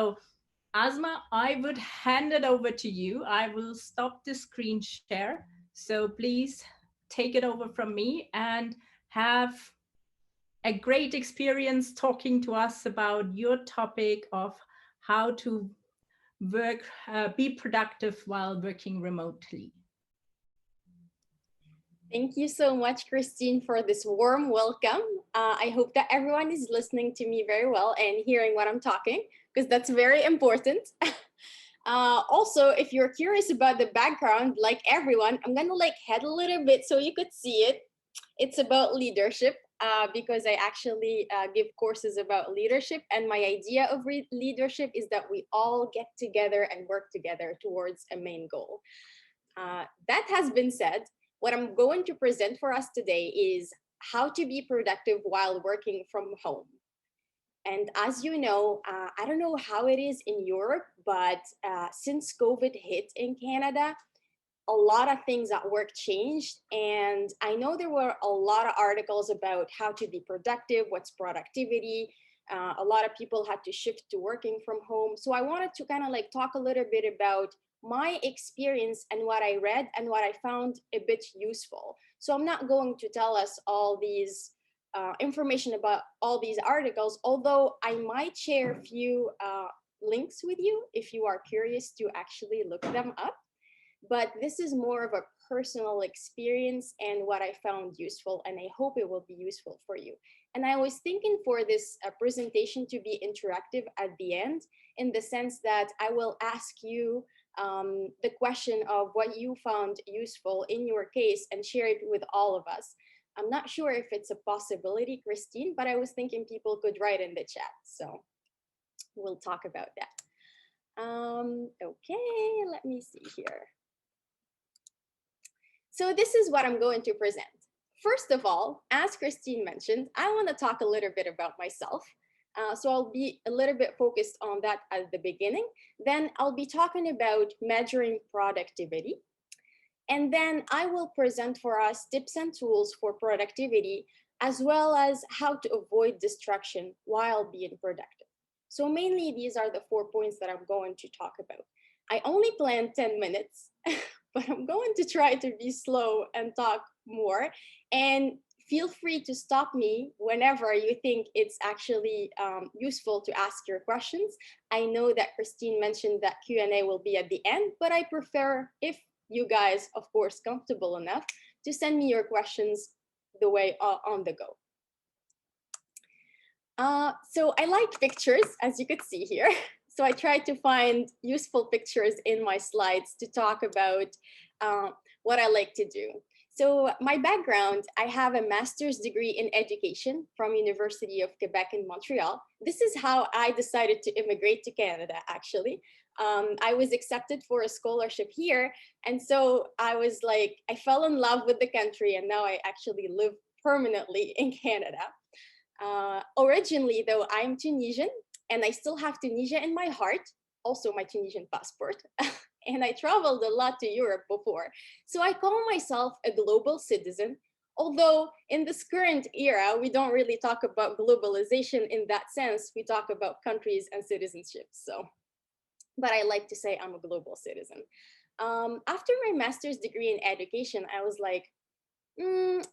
So Asma, I would hand it over to you. I will stop the screen share. So please take it over from me and have a great experience talking to us about your topic of how to work, be productive while working remotely. Thank you so much, Christine, for this warm welcome. I hope that everyone is listening to me very well and hearing what I'm talking, because that's very important. Also, if you're curious about the background, like everyone, I'm gonna head a little bit so you could see it. It's about leadership, because I actually give courses about leadership, and my idea of leadership is that we all get together and work together towards a main goal. That has been said, what I'm going to present for us today is how to be productive while working from home. And as you know, I don't know how it is in Europe, but since COVID hit in Canada, a lot of things at work changed. And I know there were a lot of articles about how to be productive, what's productivity. A lot of people had to shift to working from home. So I wanted to kind of talk a little bit about my experience and what I read and what I found a bit useful. So I'm not going to tell us all these information about all these articles, although I might share a few links with you if you are curious to actually look them up. But this is more of a personal experience and what I found useful, and I hope it will be useful for you. And I was thinking for this presentation to be interactive at the end, in the sense that I will ask you the question of what you found useful in your case and share it with all of us. I'm not sure if it's a possibility, Christine, but I was thinking people could write in the chat. So we'll talk about that. Okay, let me see here. So this is what I'm going to present. First of all, as Christine mentioned, I want to talk a little bit about myself. So I'll be a little bit focused on that at the beginning. Then I'll be talking about measuring productivity. And then I will present for us tips and tools for productivity, as well as how to avoid distraction while being productive. So mainly these are the 4 points that I'm going to talk about. I only planned 10 minutes, but I'm going to try to be slow and talk more. And feel free to stop me whenever you think it's actually useful to ask your questions. I know that Christine mentioned that Q&A will be at the end, but I prefer, if you guys, of course, comfortable enough, to send me your questions the way on the go. So I like pictures, as you could see here. So I tried to find useful pictures in my slides to talk about what I like to do. So my background, I have a master's degree in education from University of Quebec in Montreal. This is how I decided to immigrate to Canada, actually. I was accepted for a scholarship here. And so I was like, I fell in love with the country, and now I actually live permanently in Canada. Originally, though, I'm Tunisian, and I still have Tunisia in my heart, also my Tunisian passport. And I traveled a lot to Europe before. So I call myself a global citizen, although in this current era, we don't really talk about globalization in that sense. We talk about countries and citizenship. So, but I like to say I'm a global citizen. After my master's degree in education, I was like,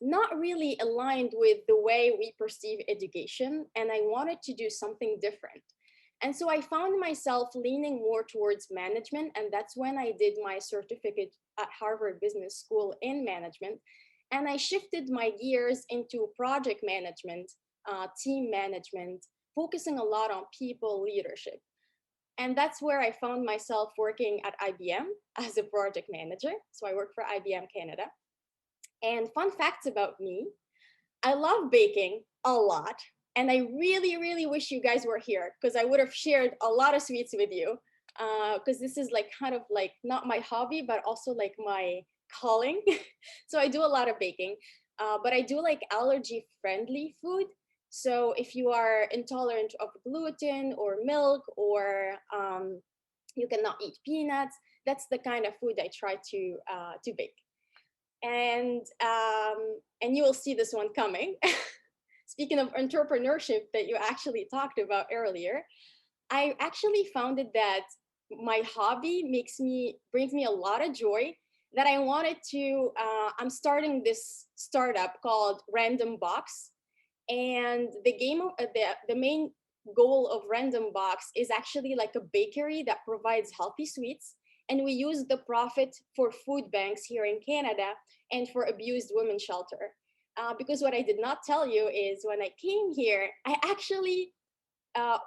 not really aligned with the way we perceive education, and I wanted to do something different. And so I found myself leaning more towards management, and that's when I did my certificate at Harvard Business School in management. And I shifted my gears into project management, team management, focusing a lot on people leadership. And that's where I found myself working at IBM as a project manager. So I work for IBM Canada. And fun facts about me, I love baking a lot. And I really, really wish you guys were here, because I would have shared a lot of sweets with you. Because this is kind of not my hobby, but also my calling. So I do a lot of baking, but I do allergy friendly food. So if you are intolerant of gluten or milk, or you cannot eat peanuts, that's the kind of food I try to bake. And you will see this one coming. Speaking of entrepreneurship that you actually talked about earlier, I actually found it that my hobby brings me a lot of joy, that I wanted to, I'm starting this startup called Random Box. And the main goal of Random Box is actually like a bakery that provides healthy sweets. And we use the profit for food banks here in Canada and for abused women shelter. Because what I did not tell you is when I came here, I actually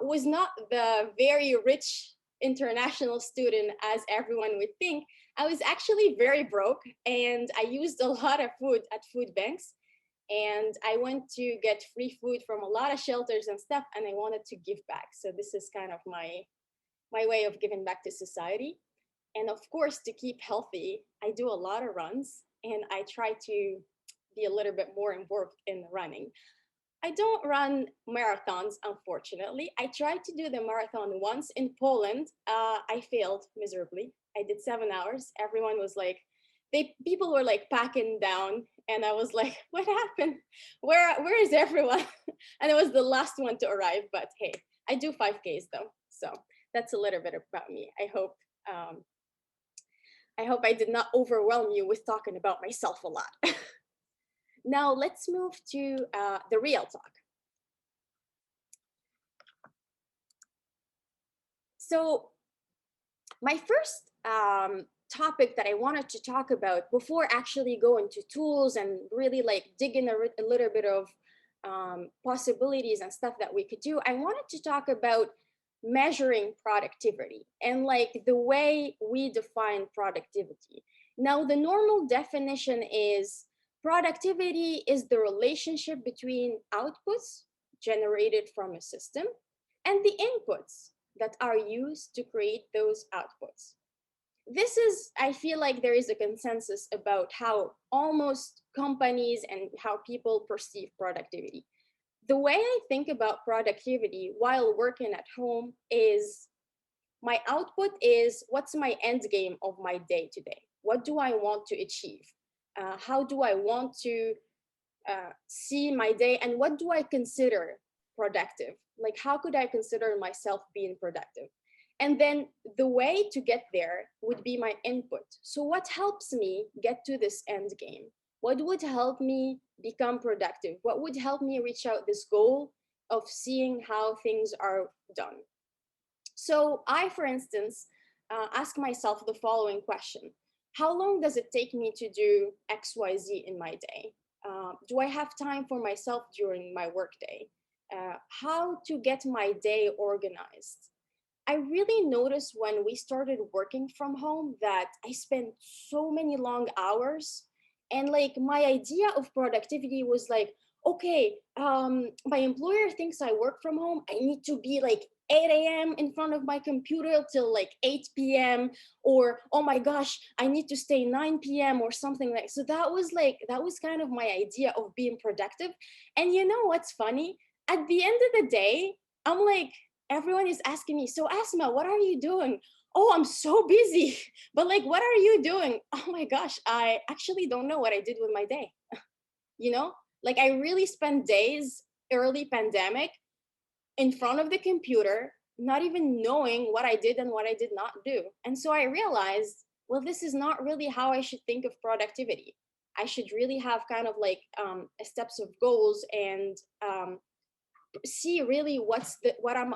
was not the very rich international student as everyone would think. I was actually very broke, and I used a lot of food at food banks. And I went to get free food from a lot of shelters and stuff, and I wanted to give back. So this is kind of my way of giving back to society. And of course, to keep healthy, I do a lot of runs, and I try to be a little bit more involved in running. I don't run marathons, unfortunately. I tried to do the marathon once in Poland. I failed miserably. I did 7 hours. Everyone was like, people were like packing down, and I was like, what happened? Where is everyone? And it was the last one to arrive. But hey, I do 5Ks though, so that's a little bit about me. Um, I hope I did not overwhelm you with talking about myself a lot. Now let's move to the real talk. So my first topic that I wanted to talk about before actually going to tools and really like dig in a little bit of possibilities and stuff that we could do, I wanted to talk about measuring productivity and like the way we define productivity. Now, the normal definition is productivity is the relationship between outputs generated from a system and the inputs that are used to create those outputs. This is, I feel like there is a consensus about how almost companies and how people perceive productivity. The way I think about productivity while working at home is my output is what's my end game of my day today? What do I want to achieve? How do I want to see my day, and what do I consider productive? Like, how could I consider myself being productive? And then the way to get there would be my input. So, what helps me get to this end game? What would help me become productive? What would help me reach out this goal of seeing how things are done? So, I, for instance, ask myself the following question: how long does it take me to do XYZ in my day? Do I have time for myself during my workday? How to get my day organized? I really noticed when we started working from home that I spent so many long hours. And like my idea of productivity was like, okay, my employer thinks I work from home. I need to be like 8 a.m. in front of my computer till like 8 p.m. Or, oh my gosh, I need to stay 9 p.m. or something like. So that was kind of my idea of being productive. And you know what's funny? At the end of the day, I'm like, everyone is asking me, so Asma, what are you doing? Oh, I'm so busy. But like, what are you doing? Oh my gosh, I actually don't know what I did with my day. You know, like I really spent days early pandemic in front of the computer, not even knowing what I did and what I did not do. And so I realized, well, this is not really how I should think of productivity. I should really have kind of like steps of goals and see really what I'm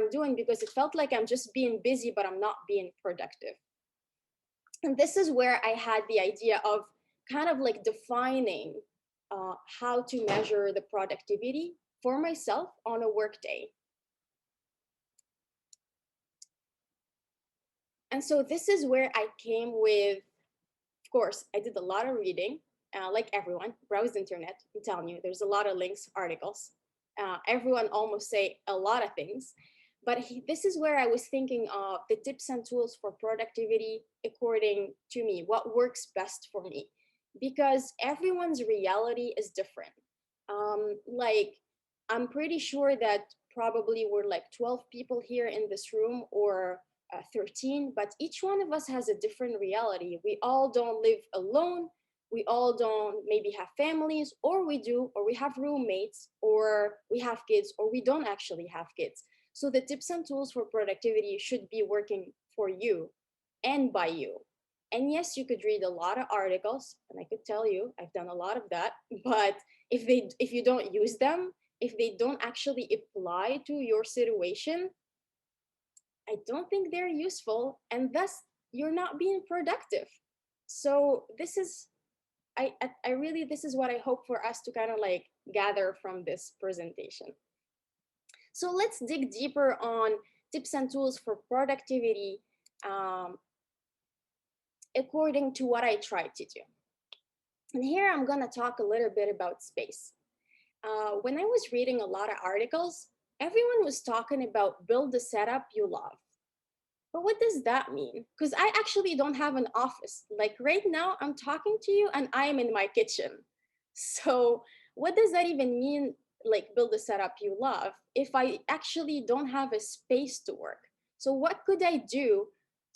doing, because it felt like I'm just being busy but I'm not being productive. And this is where I had the idea of kind of like defining how to measure the productivity for myself on a work day. And so this is where I came with, of course, I did a lot of reading, like everyone, browse the internet. I'm telling you, there's a lot of links, articles. Everyone almost say a lot of things, but this is where I was thinking of the tips and tools for productivity according to me, what works best for me, because everyone's reality is different. Like, I'm pretty sure that probably we're like 12 people here in this room, or 13, but each one of us has a different reality. We all don't live alone. We all don't maybe have families, or we do, or we have roommates, or we have kids, or we don't actually have kids. So the tips and tools for productivity should be working for you and by you. And yes, you could read a lot of articles, and I could tell you I've done a lot of that, but if you don't use them, if they don't actually apply to your situation, I don't think they're useful, and thus you're not being productive. So this is I really, this is what I hope for us to kind of like gather from this presentation. So let's dig deeper on tips and tools for productivity, um, according to what I tried to do. And here I'm gonna talk a little bit about space. When I was reading a lot of articles, everyone was talking about build the setup you love. But what does that mean? Because I actually don't have an office. Like right now, I'm talking to you and I'm in my kitchen. So, what does that even mean? Like, build a setup you love if I actually don't have a space to work? So, what could I do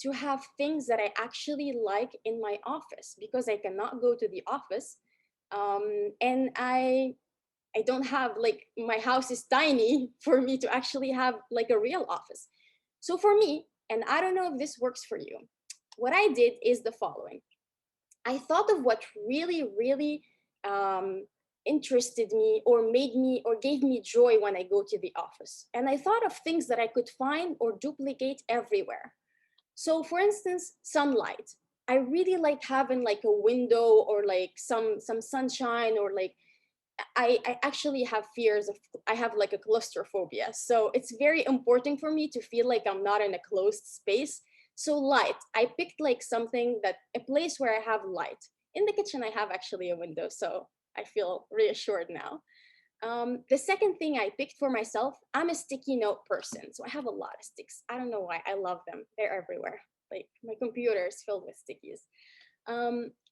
to have things that I actually like in my office? Because I cannot go to the office. And I don't have, like, my house is tiny for me to actually have like a real office. So for me, and I don't know if this works for you, what I did is the following. I thought of what really, really interested me or made me or gave me joy when I go to the office. And I thought of things that I could find or duplicate everywhere. So for instance, sunlight. I really like having like a window or like some sunshine, or like I actually have fears of, I have like a claustrophobia. So it's very important for me to feel like I'm not in a closed space. So light, I picked like something that, a place where I have light. In the kitchen, I have actually a window, so I feel reassured now. The second thing I picked for myself, I'm a sticky note person. So I have a lot of sticks. I don't know why, I love them. They're everywhere. Like my computer is filled with stickies.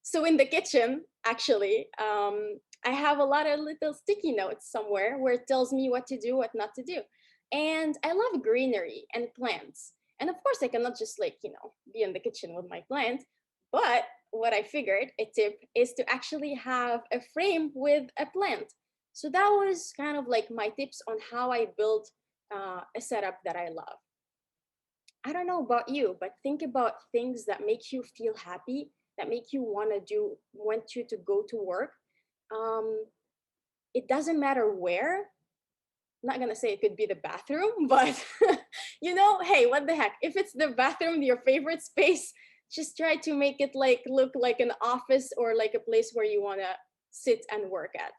So in the kitchen, actually, I have a lot of little sticky notes somewhere where it tells me what to do, what not to do. And I love greenery and plants. And of course, I cannot just like, be in the kitchen with my plant. But what I figured, a tip is to actually have a frame with a plant. So that was kind of like my tips on how I built a setup that I love. I don't know about you, but think about things that make you feel happy, that make you want you to go to work. Um, it doesn't matter where. I'm not gonna say it could be the bathroom, but hey, what the heck? If it's the bathroom, your favorite space, just try to make it like look like an office or like a place where you wanna sit and work at.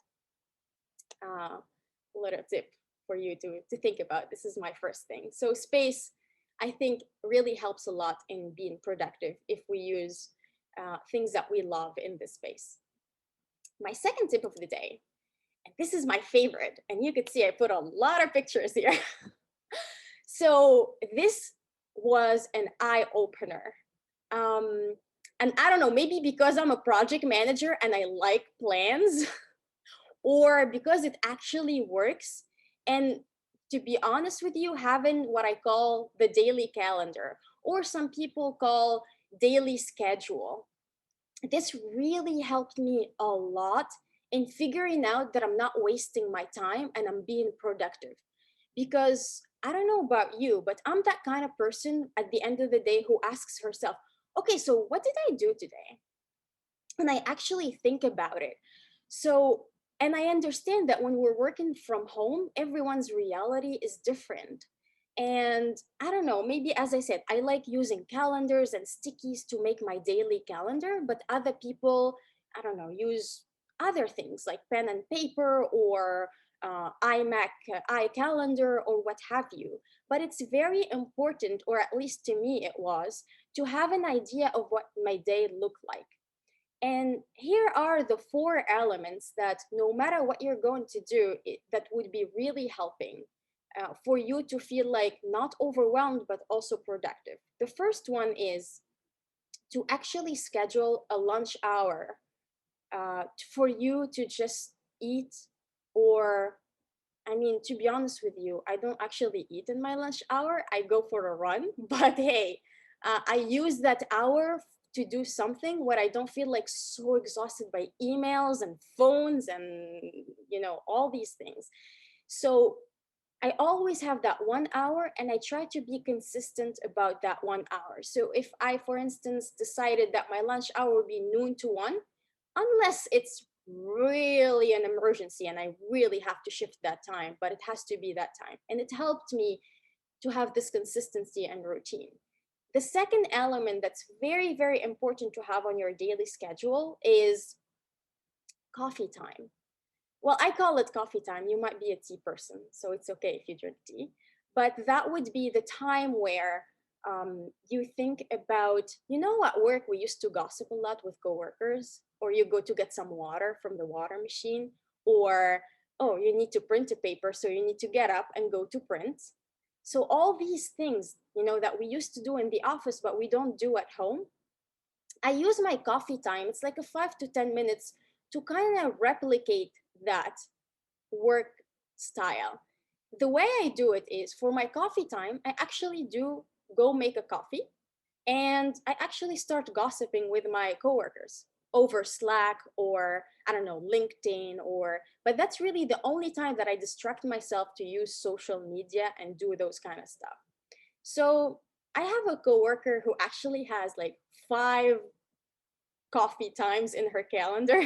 Little tip for you to think about. This is my first thing. So space, I think, really helps a lot in being productive if we use things that we love in this space. My second tip of the day, and this is my favorite, and you could see I put a lot of pictures here. So this was an eye opener. And I don't know, maybe because I'm a project manager and I like plans, or because it actually works. And to be honest with you, having what I call the daily calendar, or some people call daily schedule, this really helped me a lot in figuring out that I'm not wasting my time and I'm being productive. Because I don't know about you, but I'm that kind of person at the end of the day who asks herself, okay, so what did I do today? And I actually think about it. So, and I understand that when we're working from home, everyone's reality is different. And I don't know, maybe as I said, I like using calendars and stickies to make my daily calendar, but other people, I don't know, use other things like pen and paper or iMac, iCalendar, or what have you. But it's very important, or at least to me it was, to have an idea of what my day looked like. And here are the four elements that no matter what you're going to do, that would be really helping for you to feel like not overwhelmed, but also productive. The first one is to actually schedule a lunch hour for you to just eat. Or, I mean, to be honest with you, I don't actually eat in my lunch hour. I go for a run, but hey, I use that hour to do something where I don't feel like so exhausted by emails and phones and all these things. So I always have that 1 hour, and I try to be consistent about that 1 hour. So if I, for instance, decided that my lunch hour would be noon to 1, unless it's really an emergency and I really have to shift that time, but it has to be that time. And it helped me to have this consistency and routine. The second element that's very, very important to have on your daily schedule is coffee time. Well, I call it coffee time. You might be a tea person, so it's okay if you drink tea. But that would be the time where you think about, at work we used to gossip a lot with coworkers, or you go to get some water from the water machine, or, oh, you need to print a paper, so you need to get up and go to print. So all these things, that we used to do in the office, but we don't do at home, I use my coffee time. It's like a 5 to 10 minutes to kind of replicate that work style. The way I do it is for my coffee time, I actually do go make a coffee, and I actually start gossiping with my coworkers over Slack, or I don't know, LinkedIn, but that's really the only time that I distract myself to use social media and do those kind of stuff. So I have a coworker who actually has like 5 coffee times in her calendar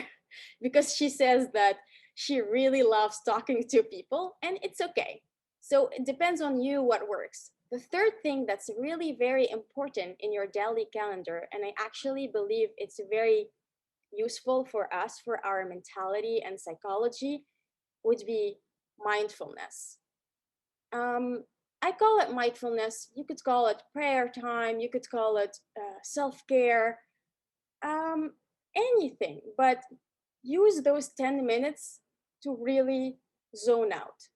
because she says that she really loves talking to people, and it's okay. So it depends on you what works. The third thing that's really very important in your daily calendar, and I actually believe it's very useful for us, for our mentality and psychology, would be mindfulness. Um, I call it mindfulness. You could call it prayer time. You could call it self care, um, anything, but use those 10 minutes to really zone out.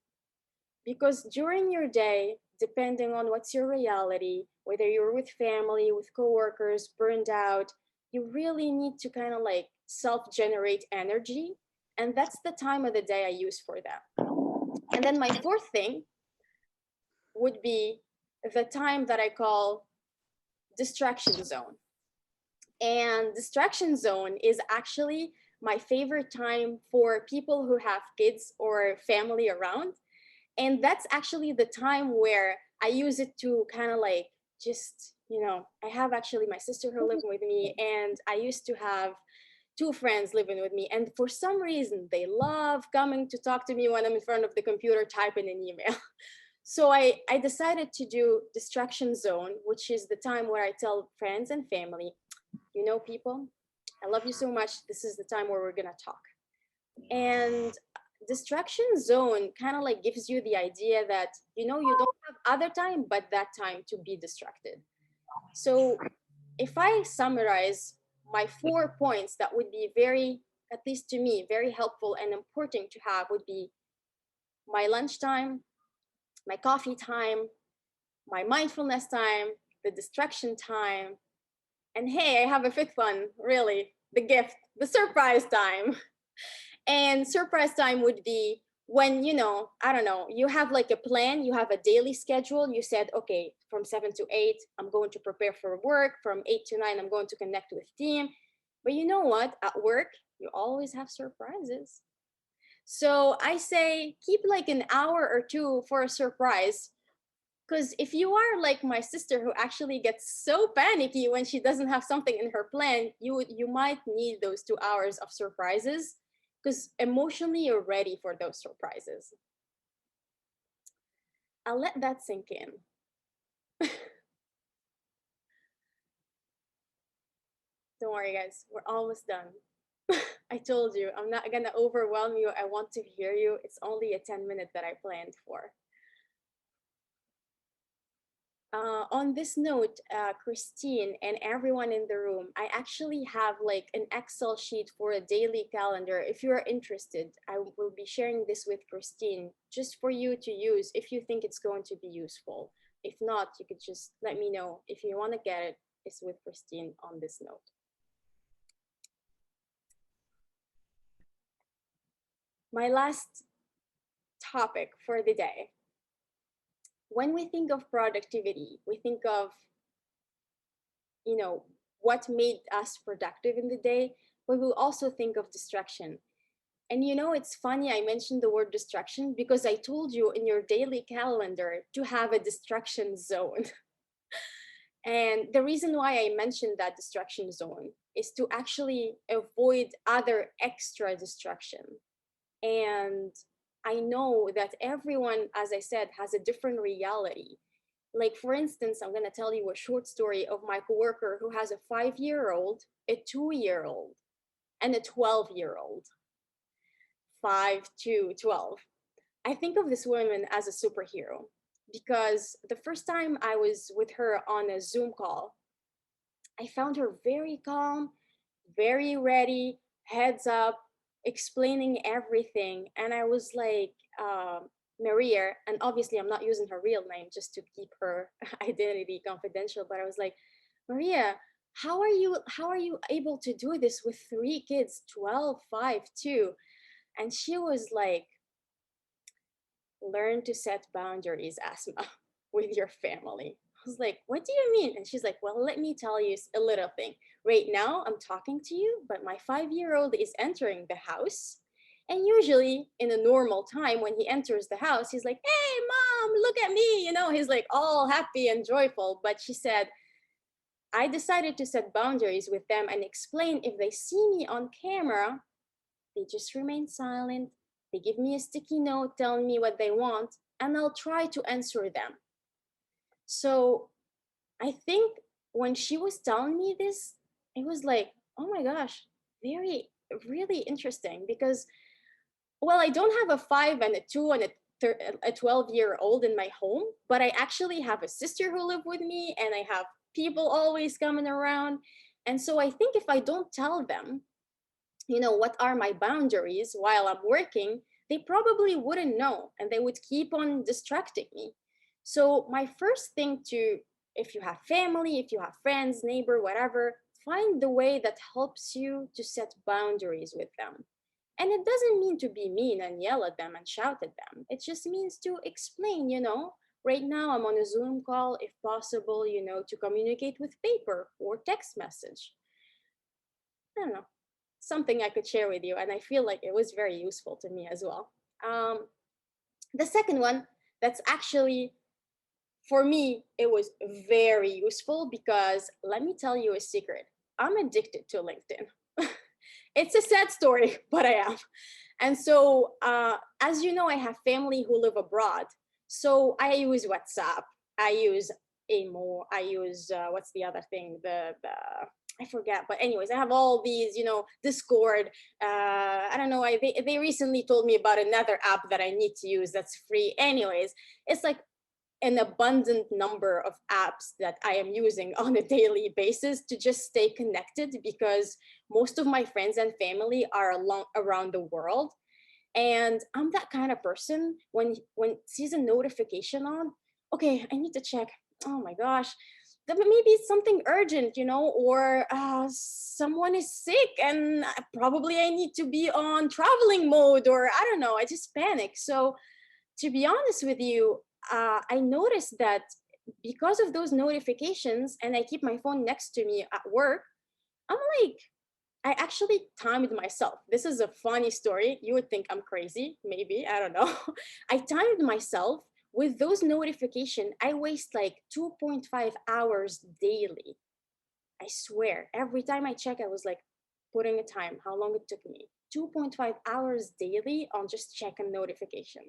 Because during your day, depending on what's your reality, whether you're with family, with coworkers, burned out, you really need to kind of like self generate energy. And that's the time of the day I use for that. And then my fourth thing would be the time that I call distraction zone. And distraction zone is actually my favorite time for people who have kids or family around. And that's actually the time where I use it to kind of like just, I have actually my sister who lived with me, and I used to have two friends living with me. And for some reason, they love coming to talk to me when I'm in front of the computer typing an email. So I decided to do distraction zone, which is the time where I tell friends and family, people, I love you so much. This is the time where we're going to talk. And distraction zone kind of like gives you the idea that, you don't have other time but that time to be distracted. So if I summarize my 4 points that would be very, at least to me, very helpful and important to have would be my lunchtime, my coffee time, my mindfulness time, the distraction time, and hey, I have a fifth one, really, the gift, the surprise time. And surprise time would be when, I don't know, you have like a plan, you have a daily schedule. You said, okay, from 7 to 8, I'm going to prepare for work. From 8 to 9, I'm going to connect with team. But you know what? At work, you always have surprises. So I say keep like an hour or two for a surprise. Because if you are like my sister who actually gets so panicky when she doesn't have something in her plan, you might need those 2 hours of surprises because emotionally you're ready for those surprises. I'll let that sink in. Don't worry, guys, we're almost done. I told you, I'm not gonna overwhelm you. I want to hear you. It's only a 10-minute that I planned for. On this note, Christine and everyone in the room, I actually have like an Excel sheet for a daily calendar. If you are interested, I will be sharing this with Christine just for you to use if you think it's going to be useful. If not, you could just let me know. If you want to get it, it's with Christine on this note. My last topic for the day. When we think of productivity, we think of, what made us productive in the day, but we'll also think of distraction. And you know, it's funny I mentioned the word distraction because I told you in your daily calendar to have a distraction zone. And the reason why I mentioned that distraction zone is to actually avoid other extra distraction. And I know that everyone, as I said, has a different reality. Like, for instance, I'm going to tell you a short story of my coworker who has a 5-year-old, a 2-year-old, and a 12-year-old. 5 to 12. I think of this woman as a superhero because the first time I was with her on a Zoom call, I found her very calm, very ready, heads up, explaining everything. And I was like, Maria, and obviously I'm not using her real name just to keep her identity confidential, but I was like, Maria, how are you able to do this with 3 kids, 12, 5, 2? And she was like, learn to set boundaries, Asma, with your family. I was like, what do you mean? And she's like, well, let me tell you a little thing. Right now, I'm talking to you, but my 5-year-old is entering the house. And usually, in a normal time, when he enters the house, he's like, hey, mom, look at me. You know, he's like all happy and joyful. But she said, I decided to set boundaries with them and explain if they see me on camera, they just remain silent. They give me a sticky note telling me what they want, and I'll try to answer them. So I think when she was telling me this, it was like, oh my gosh, very, really interesting because, well, I don't have a 5 and a 2 and a 12-year-old in my home, but I actually have a sister who live with me and I have people always coming around. And so I think if I don't tell them, what are my boundaries while I'm working, they probably wouldn't know and they would keep on distracting me. So, my first thing to, if you have family, if you have friends, neighbor, whatever, find the way that helps you to set boundaries with them. And it doesn't mean to be mean and yell at them and shout at them. It just means to explain, right now I'm on a Zoom call, if possible, to communicate with paper or text message. I don't know, something I could share with you. And I feel like it was very useful to me as well. The second one, that's actually, for me, it was very useful because let me tell you a secret. I'm addicted to LinkedIn. It's a sad story, but I am. And so, as you know, I have family who live abroad. So I use WhatsApp, I use Imo, I use, what's the other thing? The I forget, but anyways, I have all these, Discord. I don't know. They recently told me about another app that I need to use that's free. Anyways, it's like an abundant number of apps that I am using on a daily basis to just stay connected because most of my friends and family are around the world. And I'm that kind of person when sees a notification on, okay, I need to check. Oh my gosh, that maybe it's something urgent, or someone is sick and probably I need to be on traveling mode, or I don't know, I just panic. So to be honest with you, I noticed that because of those notifications, and I keep my phone next to me at work, I'm like, I actually timed myself. This is a funny story. You would think I'm crazy, maybe, I don't know. I timed myself with those notifications. I waste like 2.5 hours daily. I swear, every time I check, I was like putting a time, how long it took me. 2.5 hours daily on just checking notification.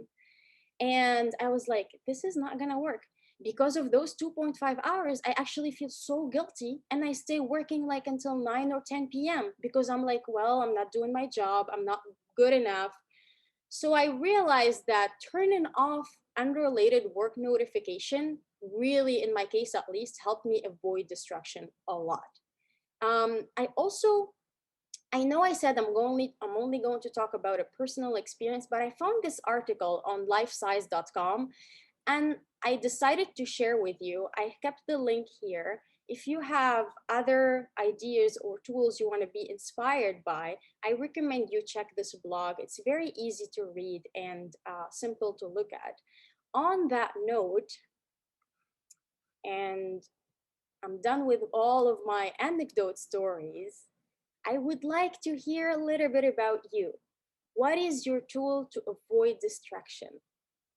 And I was like, this is not gonna work. Because of those 2.5 hours, I actually feel so guilty and I stay working like until 9 or 10 p.m. because I'm like, well, I'm not doing my job, I'm not good enough. So I realized that turning off unrelated work notification really, in my case at least, helped me avoid distraction a lot. I know I said I'm only going to talk about a personal experience, but I found this article on lifesize.com and I decided to share with you. I kept the link here. If you have other ideas or tools you want to be inspired by, I recommend you check this blog. It's very easy to read and simple to look at. On that note, and I'm done with all of my anecdote stories, I would like to hear a little bit about you. What is your tool to avoid distraction?